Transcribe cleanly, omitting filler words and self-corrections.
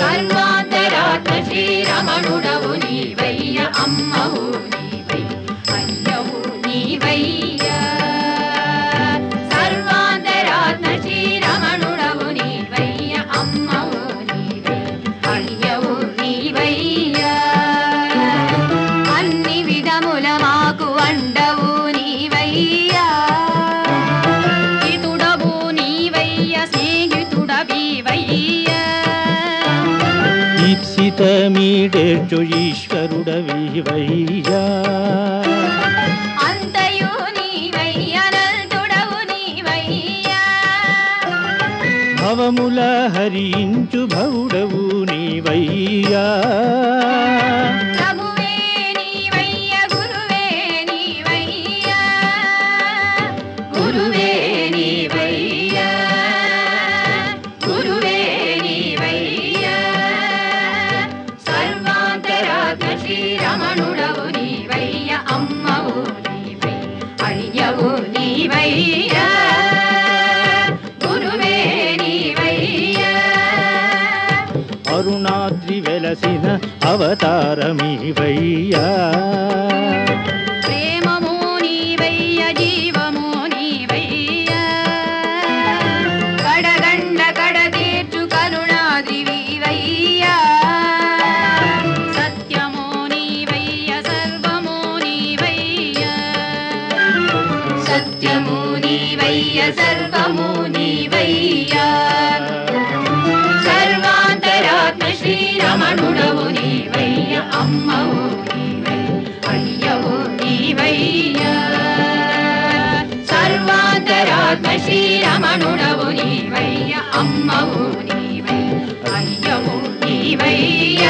సర్వాంతరాత్మ శ్రీరమణుడవు నీవయ్య అమ్మవు నీవై అయ్యవు నీవయ్య సర్వాంతరాత్మ శ్రీరమణుడవు నీవయ్య అమ్మవు నీవై అయ్యవు నీవయ్య అన్ని విధముల మాకు అండవు నీవయ్యా హితుడవు నీవయ్య స్నేహితుడవీవయ్య ఈప్సితమీడేర్చు ఈశ్వరుడవీవయ్యా అంతయు నీవయ్య అనంతుడవు నీవయ్యా భవముల హరించు భవుడవు నీవయ్యా ప్రభువే నీవయ్య గురువే నీవయ్య గురువే నీవయ్య గురువే నీవయ్య సర్వాంతరాత్మ శ్రీరమణుడవు నీవయ్య అమ్మవు నీవై అయ్యవు నీవయ్య గురువే నీవయ్య అరుణాద్రి వెలసిన అవతారమీవయ్యా ప్రేమము నీవయ్య జీవము నీవయ్య కడగండ కడతీర్చు కరుణాద్రివీవయ్య సత్యము నీవయ్య సర్వము నీవయ్య సత్యము నీవయ్య సర్వము నీవయ్య సర్వాంతరాత్మ శ్రీరమణుడవు నీవయ్య అమ్మవు నీవై అయ్యవు నీవయ్య సర్వాంతరాత్మ శ్రీరమణుడవు నీవయ్య అమ్మవు నీవై అయ్యవు నీవయ్య